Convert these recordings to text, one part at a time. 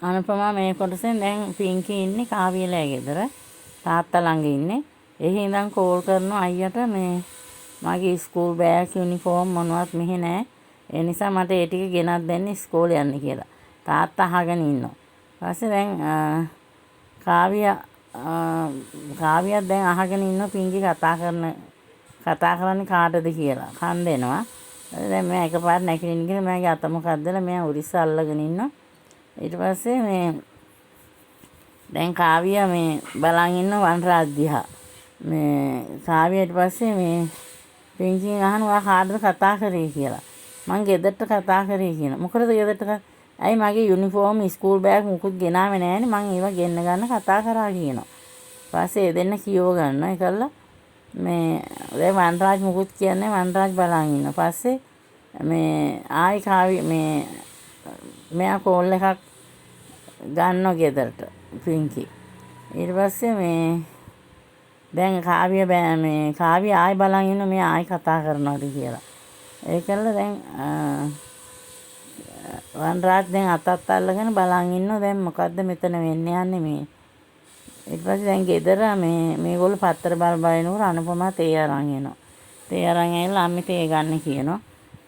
අනුපමා මේ කොටසෙන් දැන් පින්කි ඉන්නේ කාවියලෑ ගෙදර. තාත්තා ළඟ ඉන්නේ. එහි ඉඳන් කෝල් කරනවා අයියට මේ මගේ ස්කූල් බෑග් යුනිෆෝම් මොනවත් මෙහෙ නැහැ. ඒ නිසා මට ඒ ටික ගෙනත් දෙන්න ඉස්කෝලේ යන්න කියලා. තාත්තා අහගෙන ඉන්නවා. ඊපස්සේ දැන් කාවියක් දැන් අහගෙන ඉන්න පින්කි කතා කරන්නේ කාටද කියලා. කන් දෙනවා. දැන් මම එකපාරට නැගිටින්න ගිහින් මගේ අත මොකක්ද දාලා මම උරිස්ස අල්ලගෙන ඉන්නවා. ඊට පස්සේ මේ දැන් කාවිය මේ බලන් ඉන්න වනරාජ් දිහා. මේ කාවිය ඊට පස්සේ මේ පින්කින් අහනවා කාටද කතා කරේ කියලා. මං ගෙදරට කතා කරේ කියන. මොකටද ගෙදරට ඇයි මගේ යුනිෆෝම් ස්කූල් බෑග් මුකුත් ගෙනාවේ නැහැනේ මං ඒවා ගෙන්න ගන්න කතා කරා කියනවා. ඊපස්සේ දෙන්න කියව ගන්නවා. ඒකල්ලා මේ දැන් වනරාජ් මුකුත් කියන්නේ වනරාජ් බලන් ඉන්න. පස්සේ මේ ආයි කාවිය මේ මෙයා කෝල් එකක් ගන්නවා ගෙදරට පින්කි. ඊට පස්සේ මේ දැන් කාවිය ආයි බලන් ඉන්න මේ ආයි කතා කරනවාද කියලා. ඒකල්ල දැන් වනරාජ් දැන් අතත් අල්ලගෙන බලන් ඉන්නවා දැන් මොකද්ද මෙතන වෙන්න යන්නේ මේ. ඊට පස්සේ දැන් ගෙදර මේගොල්ලෝ පත්තර බලනකොට අනුපමා තේ අරන් එනවා. තේ අරන් ඇවිල්ලා අම්මි තේ ගන්න කියනවා.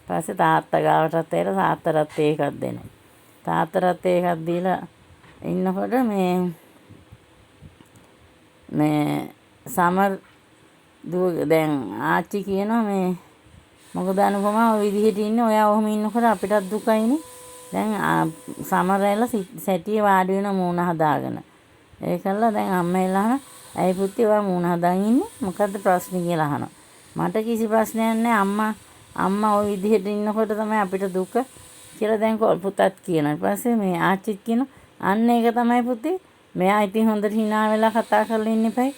ඊපස්සේ තාත්තා ගාවටත් ඇවිල්ලා තාත්තටත් තේ එකක් දෙනවා. තාත්තටත් තේ එකක් දීලා ඉන්නකොට මේ සමර් දැන් ආච්චි කියනවා මේ මොකද අනුපමා ඔය විදිහට ඉන්නේ ඔයා ඔහොම ඉන්නකොට අපිටත් දුකයිනේ. දැන් සමරැල්ල සැටියේ වාඩි වෙන මූණ හදාගෙන. ඒකල්ලා දැන් අම්මා එළහන ඇයි පුතේ ඔයා මූණ හදාගෙන ඉන්නේ? මොකද්ද ප්‍රශ්නේ කියලා අහනවා. මට කිසි ප්‍රශ්නයක් නැහැ අම්මා ඔය විදිහට ඉන්නකොට තමයි අපිට දුක කියලා දැන් පුතත් කියනවා. ඊට පස්සේ මේ ආච්චිත් කියනවා අන්න ඒක තමයි පුතේ. මෙයා ඉතින් හොඳට hina වෙලා කතා කරලා ඉන්න එපයි.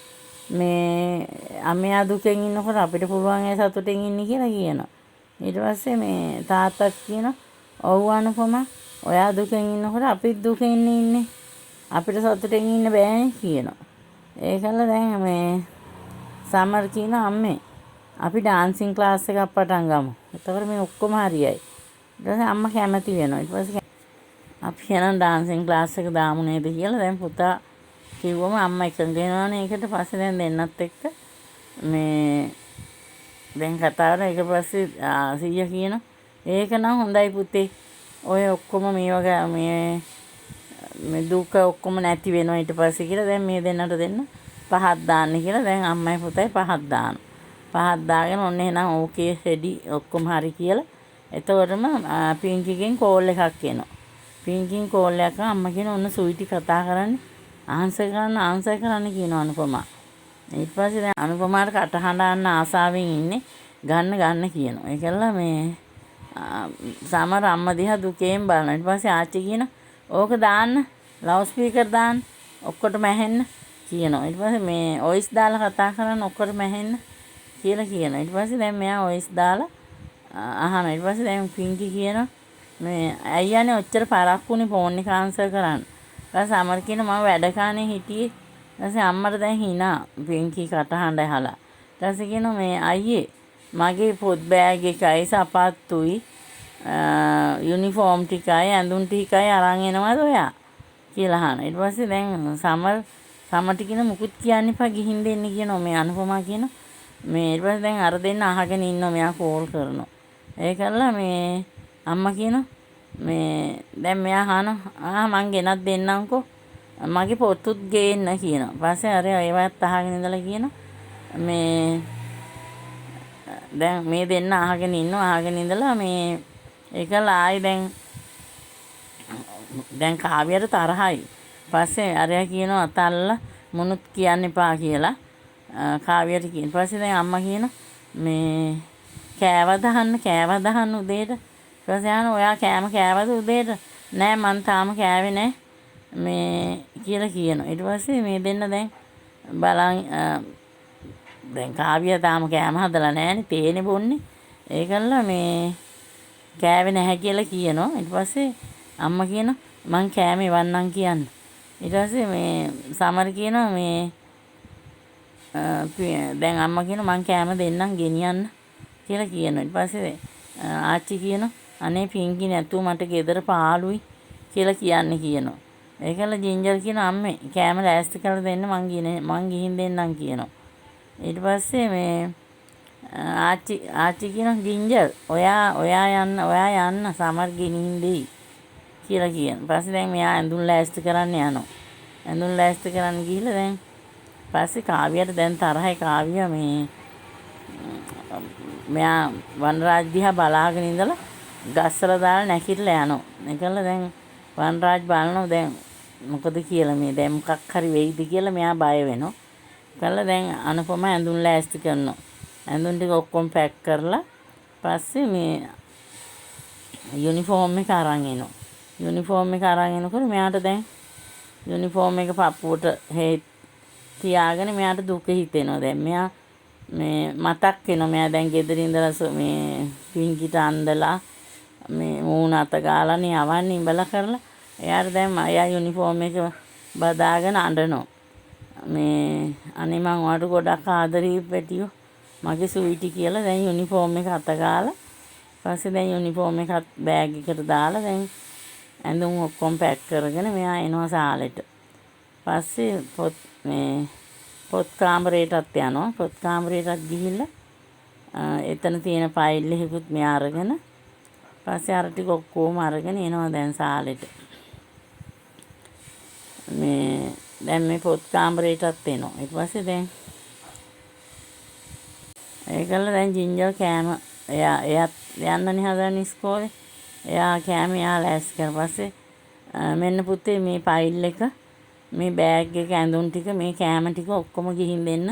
මේ අම්මයා දුකෙන් ඉන්නකොට අපිට පුළුවන් ඒ සතුටින් ඉන්න කියලා කියනවා. ඊට පස්සේ මේ තාත්තත් කියනවා ඔව් අනුපමා ඔයා දුකෙන් ඉන්නකොට අපිත් දුකෙන් ඉන්නේ. අපිට සතුටින් ඉන්න බෑනේ කියනවා. ඒකල දැන් මේ සමර් කියනවා අම්මේ අපි ඩාන්සින් ක්ලාස් එකක් පටන් ගමු. එතකොට මේ ඔක්කොම හරියයි. ඊට පස්සේ අම්මා කැමති වෙනවා. ඊට පස්සේ අපි යන ඩාන්සින් ක්ලාස් එක දාමු නේද කියලා දැන් පුතා කිව්වම අම්මා එකඟ වෙනවනේ. ඒකට පස්සේ දැන් දෙන්නත් එක්ක මේ දැන් කතා කරලා ඊට පස්සේ සීයා කියනවා ඒක නම් හොඳයි පුතේ. ඔය ඔක්කොම මේ වගේ මේ දුක ඔක්කොම නැති වෙනවා ඊට පස්සේ කියලා දැන් මේ දෙන්නට දෙන්න පහක් දාන්න කියලා දැන් අම්මයි පුතයි පහක් දානවා. පහක් දාගෙන ඔන්න එහෙනම් ඕකේ රෙඩි ඔක්කොම හරි කියලා. එතකොටම පින්කිගෙන් කෝල් එකක් එනවා. පින්කින් කෝල් එකක් අම්මා කියන ඔන්න සුයිටි කතා කරන්නේ ආන්සර් කරන්න කියනවා අනුපමා. ඊට පස්සේ දැන් අනුපමාට කටහඬ ආසාවෙන් ඉන්නේ ගන්න කියනවා. ඒකල්ලා මේ සමර අම්මා දිහා දුකෙන් බලනවා. ඊට පස්සේ ආච්චි කියන ඕක දාන්න ලවුඩ් ස්පීකර් දාන්න ඔක්කොටම ඇහෙන්න කියනවා. ඊට පස්සේ මේ වොයිස් දාලා කතා කරන්න ඔක්කොටම ඇහෙන්න කියලා කියනවා. ඊට පස්සේ දැන් මෙයා වොයිස් දාලා අහනවා. ඊට පස්සේ දැන් පින්කි කියනවා මේ අයියානේ ඔච්චර පරක්කුනේ ෆෝන් එක ආන්සර් කරන්න. ඊට පස්සේ අමර කියන මම වැඩකානේ හිටියේ. ඊට පස්සේ අම්මට දැන් hina පින්කි කටහඬ ඇහලා. ඊට පස්සේ කියනවා මේ අයියේ මගේ පොත් බෑග් එකයි සපත්තුයි යුනිෆෝම් ටිකයි ඇඳුම් ටිකයි අරන් එනවද ඔයා කියලා අහනවා. ඊට පස්සේ දැන් සමට කියන මුකුත් කියන්න එපා ගිහින් දෙන්න කියනවා මේ අනුපමා කියන මේ ඊට පස්සේ දැන් අර දෙන්න අහගෙන ඉන්නවා මෙයා කෝල් කරනවා. ඒකල්ලා මේ අම්මා කියන මේ දැන් මෙයා අහනවා මං ගෙනත් දෙන්නම්කෝ මගේ පොතුත් ගේන්න කියනවා. පස්සේ අර ඒවත් අහගෙන ඉඳලා කියන මේ දැන් මේ දෙන්න අහගෙන ඉඳලා මේ ඒකලා ආයි දැන් කාවියට තරහයි. පස්සේ අරයා කියනවා අතල්ලා මොනුත් කියන්න එපා කියලා කාවියට කියන. පස්සේ දැන් අම්මා කියන මේ කෑව දහන්න උදේට. ඊට පස්සේ අහනවා ඔයා කෑම කෑවද උදේට? නෑ මං තාම කෑවේ නෑ මේ කියලා කියනවා. ඊට පස්සේ මේ දෙන්න දැන් බලන් දැන් කාවිය තාම කෑම හදලා නෑනේ තේනේ බොන්නේ. ඒකල්ලා මේ කෑවේ නැහැ කියලා කියනවා. ඊට පස්සේ අම්මා කියනවා මං කෑම එවන්නම් කියන්න. ඊට පස්සේ මේ සමර කියනවා මේ දැන් අම්මා කියනවා මං කෑම දෙන්නම් ගෙනියන්න කියලා කියනවා. ඊට පස්සේ ආච්චි කියනවා අනේ පින්කි නැතුව මට ගෙදර පාළුයි කියලා කියන්නේ කියනවා. ඒකල ජින්ජර් කියන අම්මේ කෑම ලෑස්ති කරලා දෙන්න මං ගිහින් දෙන්නම් කියනවා. ඊට පස්සේ මේ ආච්චි කියන ජින්ජර් ඔයා යන්න සමර් ගෙනින් දෙයි කියලා කියන. පස්සේ දැන් මෙයා ඇඳුම් ලෑස්ති කරන්න යනවා. ඇඳුම් ලෑස්ති කරන්න ගිහිල්ලා දැන් පස්සේ කාව්‍යයට දැන් තරහයි. කාව්‍ය මෙයා වනරාජ් දිහා බලාගෙන ඉඳලා ගස්සලා දාලා නැකිටලා යනවා. ඒකල දැන් වනරාජ් බලනවා දැන් මොකද කියලා මේ දැන් මොකක් හරි වෙයිද කියලා මෙයා බය වෙනවා. කළා දැන් අනුපම ඇඳුම් ලෑස්ති කරනවා. ඇඳුම් ටික ඔක්කොම පැක් කරලා පස්සේ මේ යුනිෆෝම් එක අරන් එනවා. යුනිෆෝම් එක අරන් එනකොට මෙයාට දැන් යුනිෆෝම් එක පපුවට තියාගෙන මෙයාට දුක හිතෙනවා. දැන් මෙයා මේ මතක් වෙනවා මෙයා දැන් ගෙදර ඉඳලා මේ පින්කිට අන්දලා මේ මූණ අත ගාලානේ යවන්නේ ඉඹලා කරලා එයාට දැන් එයා යුනිෆෝම් එක බදාගෙන අඬනවා. මේ අනේ මං ඔයාලට ගොඩක් ආදරේ පැටියෝ මගේ සුවිටි කියලා දැන් යුනිෆෝම් එක අත ගාලා පස්සේ දැන් යුනිෆෝම් එකත් බෑග් එකට දාලා දැන් ඇඳුම් ඔක්කොම පැක් කරගෙන මෙයා එනවා සාලෙට. පස්සේ පොත් කාමරේටත් යනවා. පොත් කාමරේටත් ගිහිල්ලා එතන තියෙන ෆයිල් එකකුත් මෙයා අරගෙන පස්සේ අර ටික ඔක්කොම අරගෙන එනවා දැන් සාලෙට. දැන් මේ පොත් කාමරේටත් එනවා. ඊට පස්සේ දැන් ඒකල දැන් ජින්ජර් කෑම එයාත් යන්නනේ හදන්නේ ඉස්කෝලේ. එයා කෑම එයා ලෑස්ති කරලා පස්සේ මෙන්න පුතේ මේ ෆයිල් එක මේ බෑග් එක ඇඳුම් ටික මේ කෑම ටික ඔක්කොම ගිහින් දෙන්න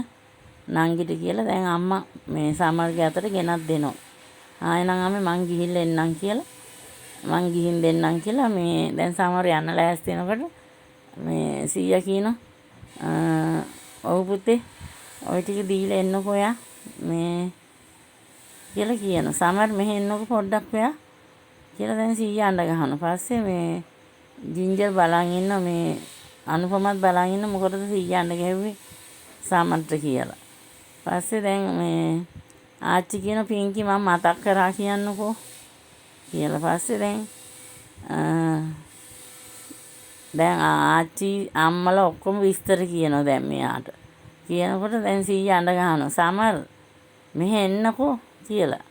නංගිට කියලා දැන් අම්මා මේ සමර්ගේ අතට ගෙනත් දෙනවා. ආයෙනම් අම්මේ මං ගිහිල්ලා එන්නම් කියලා මං ගිහින් දෙන්නම් කියලා මේ දැන් සමර යන්න ලෑස්ති වෙනකොට මේ සීයා කියනවා ඔව් පුතේ ඔය ටික දීලා එන්නකෝ ඔයා මේ කියලා කියනවා. සමර් මෙහෙ එන්නකෝ පොඩ්ඩක් ඔයා කියලා දැන් සීයා අඬ ගහනවා. පස්සේ මේ ජින්ජර් බලන් ඉන්න මේ අනුපමත් බලන් ඉන්න මොකටද සීයා අඬ ගැහුවේ සමර්ට කියලා. පස්සේ දැන් මේ ආච්චි කියන පින්කි මම මතක් කරා කියන්නකෝ කියලා. පස්සේ දැන් ආච්චි අම්මලා ඔක්කොම විස්තර කියනවා දැන් මෙයාට. කියනකොට දැන් සීයා අඬ ගහනවා සමර් මෙහෙ එන්නකෝ කියලා.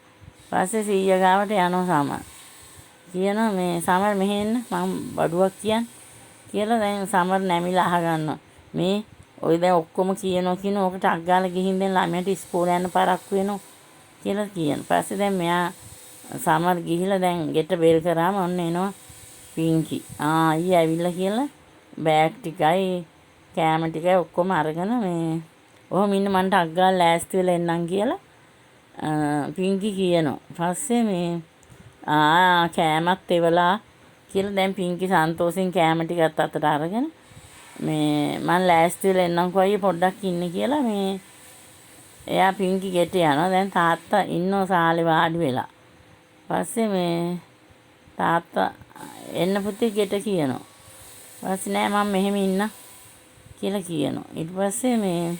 පස්සේ සීයා ගාවට යනවා සමර්. කියනවා මේ සමර් මෙහෙ එන්න මම බඩුවක් කියන්න කියලා දැන් සමර් නැමිලා අහගන්නවා. මේ ඔය දැන් ඔක්කොම කියනවා ඕකට අග්ගාලා ගිහින් දැන් ළමයට ඉස්කෝලේ යන්න පරක්කු වෙනවා කියලා කියන. පස්සේ දැන් මෙයා සමර් ගිහිලා දැන් ගෙට බෙල් කරාම ඔන්න එනවා පින්කි. ඊ ඇවිල්ලා කියලා බෑග් ටිකයි කෑම ටිකයි ඔක්කොම අරගෙන මේ ඔහොම ඉන්න මන්ට අග්ගාලා ලෑස්ති වෙලා එන්නම් කියලා පින්කි කියනවා. පස්සේ මේ කෑමත් එවලා කියලා දැන් පින්කි සන්තෝෂෙන් කෑම ටිකත් අතට අරගෙන මේ මං ලෑස්ති වෙලා එන්නම්කෝ අයියේ පොඩ්ඩක් ඉන්න කියලා මේ එයා පින්කි ගෙට යනවා. දැන් තාත්තා ඉන්නෝ සාලේ වාඩි වෙලා. පස්සේ මේ තාත්තා එන්න පුතේ ගෙට කියනවා. පස්සේ නෑ මම මෙහෙම ඉන්න කියලා කියනවා. ඊට පස්සේ මේ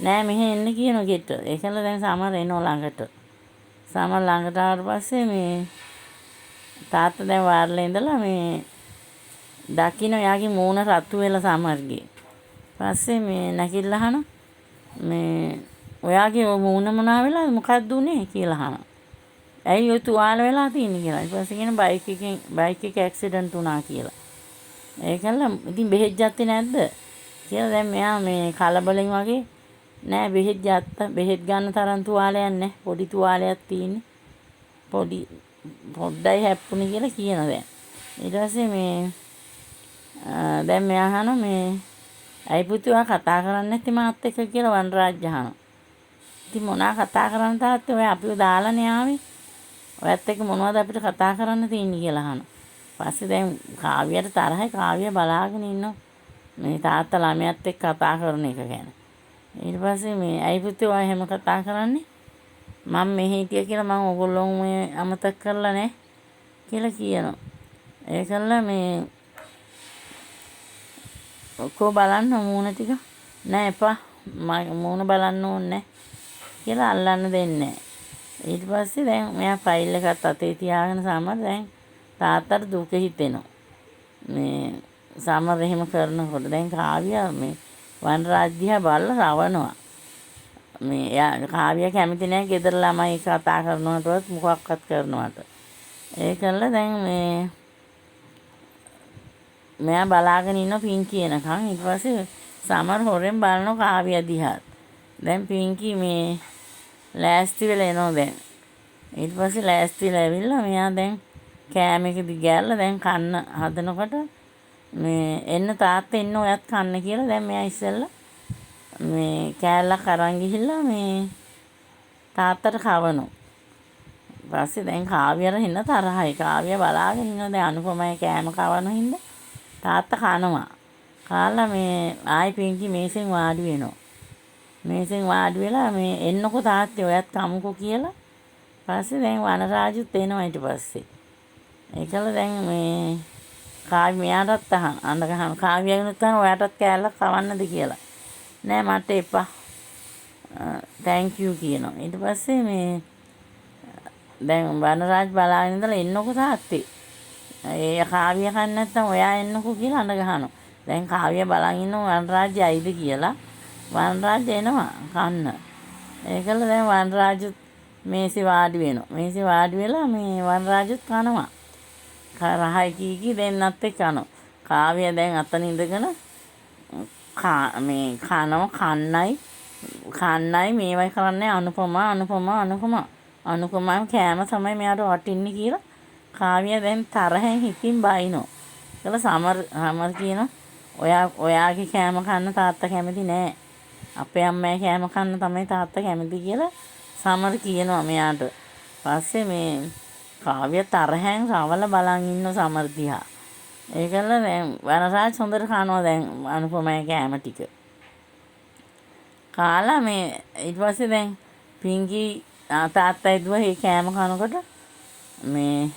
නෑ මෙහෙ එන්න කියනවා ගෙට. ඒකල දැන් සමර එනවා ළඟට. සමර ළඟට ආවට පස්සේ මේ තාත්තා දැන් වාරලා ඉඳලා මේ දකින්න එයාගේ මූණ රතු වෙලා සමර්ගේ. පස්සේ මේ නැකිල්ලා අහන මේ ඔයාගේ මූණ මොනවා වෙලාද මොකක්ද උනේ කියලා අහනවා. ඇයි ඔය තුවාල වෙලා තියෙන්නේ කියලා. ඊට පස්සේ කියන බයික් එක ඇක්සිඩන්ට් වුණා කියලා. ඒකල ඉතින් බෙහෙත් ගත්තේ නැද්ද කියලා දැන් මෙයා මේ කලබලෙන් වගේ නෑ බෙහෙත් ගත්තා. බෙහෙත් ගන්න තරම් තුවාලයක් නැහැ. පොඩි තුවාලයක් තියෙන්නේ. පොඩ්ඩයි හැප්පුණේ කියලා කියන දැන්. ඊට පස්සේ මේ දැන් මෙයා අහනවා මේ ඇයි පුතේ ඔයා කතා කරන්නේ නැති මාත් එක්ක කියලා වනරාජ් අහනවා. ඉතින් මොනවා කතා කරන්න තාත්තේ ඔය අපිව දාලානේ ආවේ. ඔයත් එක්ක මොනවද අපිට කතා කරන්න තියෙන්නේ කියලා අහනවා. පස්සේ දැන් කාව්‍යයට තරහයි. කාව්‍ය බලාගෙන ඉන්නවා මේ තාත්තා ළමයාත් එක්ක කතා කරන එක ගැන. ඊට පස්සේ මේ ඇයි පුතේ ඔයා එහෙම කතා කරන්නේ? මම මෙහෙ හිටියා කියලා මම ඕගොල්ලෝ මේ අමතක කරලා නැහැ කියලා කියනවා. ඒකල්ල මේ ඔක්කො බලන්න මූණ ටික නෑ එපා මූණ බලන්න ඕනේ කියලා අල්ලන්න දෙන්නේ. ඊට පස්සේ දැන් මෙයා ෆයිල් එකත් අතේ තියාගෙන සමහර දැන් තාත්තට දුක හිතෙනවා. මේ සමර එහෙම කරනකොට දැන් කාව්‍යා මේ වනරාජ් දිහා බලලා රවනවා. මේ එයා කාව්‍යා කැමති නැහැ ගෙදර ළමයි කතා කරනවටවත් මොකක්වත් කරනවට. ඒකල්ල දැන් මේ මෙයා බලාගෙන ඉන්න පින්කි එනකන් ඊට පස්සේ සමර හොරෙන් බලන කාව්‍යා දිහා. දැන් පින්කි මේ ලෑස්ති වෙලා එනවා දැන්. ඊට පස්සේ ලෑස්ති වෙලා ඇවිල්ලා මෙයා දැන් කෑම එකදී ගෑල්ලා දැන් කන්න හදනකොට මේ එන්න තාත්තා එන්න ඔයත් කන්න කියලා දැන් මෙයා ඉස්සෙල්ලා මේ කෑල්ලක් අරන් ගිහිල්ලා මේ තාත්තට කවනවා. ඊපස්සේ දැන් කාව්‍යාර එන්න තරහයි. කාව්‍යා බලාගෙන ඉන්නවා දැන් අනුපමයි කෑම කවන හින්දා තාත්තා කනවා. කාලා මේ ආයි පින්කි මේසෙන් වාඩි වෙනවා. මේසෙන් වාඩි වෙලා මේ එන්නකෝ තාත්තේ ඔයත් කමුකෝ කියලා. පස්සේ දැන් වනරාජුත් එනවා ඊට පස්සේ. ඒකල දැන් මේ කාව්‍යාටත් අඬ ගහන කාව්‍යාගෙනුත් අහන ඔයාටත් කෑල්ලක් කවන්නද කියලා. නෑ මට එපා. thank you කියනවා. ඊට පස්සේ මේ දැන් වනරාජ් බලාගෙන ඉඳලා එන්නකෝ තාත්තේ. ඒ කාව්‍යා කන්නේ නැත්නම් ඔයා එන්නකෝ කියලා අඬ ගහනවා. දැන් කාව්‍යා බලන් ඉන්නවා වනරාජ් ඇයිද කියලා. වනරාජ් එනවා කන්න. ඒකල දැන් වනරාජුත් මේසෙ වාඩි වෙනවා. මේසෙ වාඩි වෙලා මේ වනරාජුත් කනවා. රහයි කීකී දෙන්නත් එක්ක කනවා. කාව්‍යා දැන් අතන ඉඳගෙන මේ කන්නයි මේවයි කරන්නේ අනුපමා කෑම තමයි මෙයාට වටින්නේ කියලා කාව්‍යා දැන් තරහෙන් හිතින් බයිනෝ. ඒකල සමර කියනවා ඔයාගේ කෑම කන්න තාත්තා කැමති නෑ. අපේ අම්මයි කෑම කන්න තමයි තාත්තා කැමති කියලා සමර කියනවා මෙයාට. පස්සේ මේ කාව්‍යා තරහෙන් රවල බලන් ඉන්න සමර දිහා. ඒකල දැන් වනරාජ් හොඳට කනවා දැන් අනුපමයි කෑම ටික. කාලා මේ ඊට පස්සේ දැන් පින්කි තාත්තා ඉදුවා මේ කෑම කනකොට මේ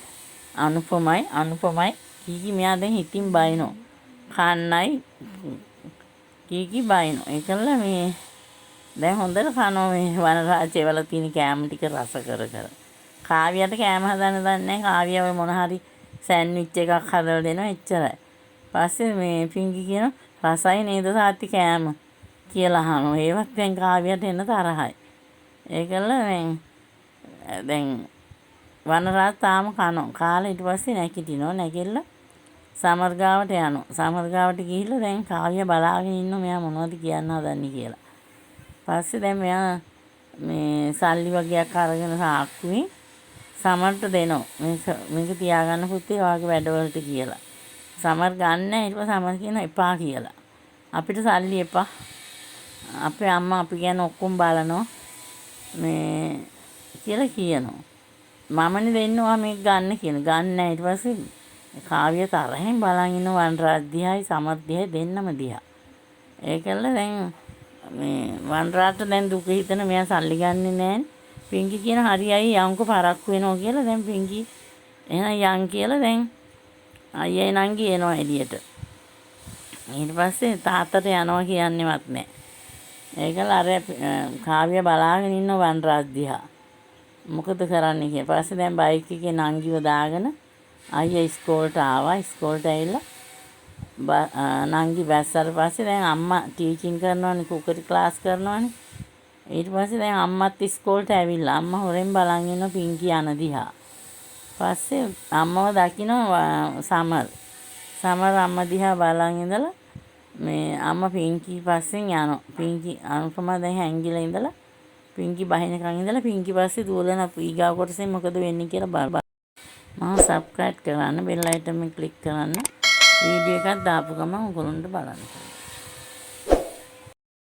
අනුපමයි කීකි මෙයා දැන් හිතින් බයිනෝ. කන්නයි කීකි බයිනෝ. ඒකල මේ දැන් හොඳට කනවා මේ වනරාජ් වල තියෙන කෑම ටික රස කර. කාව්‍යාට කෑම හදන්න දන්නේ නැහැ. කාව්‍යා ඔය මොන හරි සෑන්ඩ්විච් එකක් හදලා දෙනවා එච්චරයි. පස්සේ මේ පින්කි කියන රසයි නේද තාත්ති කෑම කියලා අහනවා. ඒවත් දැන් කාව්‍යාට එන්න තරහයි. ඒකල දැන් වනරාජ් තාම කනවා. කාලා ඊට පස්සේ නැගිටිනවා. නැගිටලා සමර් ගාවට යනවා. සමර් ගාවට ගිහිල්ලා දැන් කාව්‍යා බලාගෙන ඉන්නවා මෙයා මොනවද කියන්න හදන්නේ කියලා. පස්සේ දැන් මෙයා මේ සල්ලි වගේක් අරගෙන සාක්කුවේ සමර්ට දෙනවා. මේක තියාගන්න පුතේ ඔයාගේ වැඩවලට කියලා. සමර් ගන්න ඊට පස්සේ සමර් කියනවා එපා කියලා. අපිට සල්ලි එපා. අපේ අම්මා අපි ගැන ඔක්කොම බලනවා. මේ කියලා කියනවා. මමනේ දෙන්නවා මේක ගන්න කියන. ගන්න ඊට පස්සේ කාව්‍ය තරහෙන් බලන් ඉන්න වනරාජ් දිහායි සමර් දිහායි දෙන්නම දිහා. ඒකල්ල දැන් මේ වනරාජට දැන් දුක හිතන මෙයා සල්ලි ගන්නෙ නෑනේ. පින්කි කියන හරියයි යන්කෝ පරක්කු වෙනවා කියලා දැන් පින්කි එහෙනම් යන් කියලා දැන් අයියයි නංගි එනවා එළියට. ඊට පස්සේ තාත්තට යනවා කියන්නේවත් නෑ. ඒකල අර කාව්‍ය බලාගෙන ඉන්න වනරාජ් දිහා. මොකද කරන්නේ කියලා. පස්සේ දැන් බයික් එකේ නංගිව දාගෙන අයියා ඉස්කෝලේට ආවා. ඉස්කෝලේට ඇවිල්ලා නංගි බැස්සට පස්සේ දැන් අම්මා ටීචින් කරනවානේ කුකරි ක්ලාස් කරනවානේ. ඊට පස්සේ දැන් අම්මත් ඉස්කෝලේට ඇවිල්ලා අම්මා හොරෙන් බලන් ඉන්න පින්කි යන දිහා. පස්සේ අම්මව දකින්න සමර් අම්මා දිහා බලන් ඉඳලා මේ අම්මා පින්කි පස්සෙන් යනවා. පින්කි අනුපමා දැන් හැංගිලා ඉඳලා පින්කි බහිනකන් ඉඳලා පින්කි පස්සේ දුවලන ඊගාව කොටසෙන් මොකද වෙන්නේ කියලා බලන්න. මම සබ්ස්ක්‍රයිබ් කරන්න බෙල් අයිකන් එක ක්ලික් කරන්න. වීඩියෝ එකක් දාපු ගමන් ඔයගොල්ලන්ට බලන්න.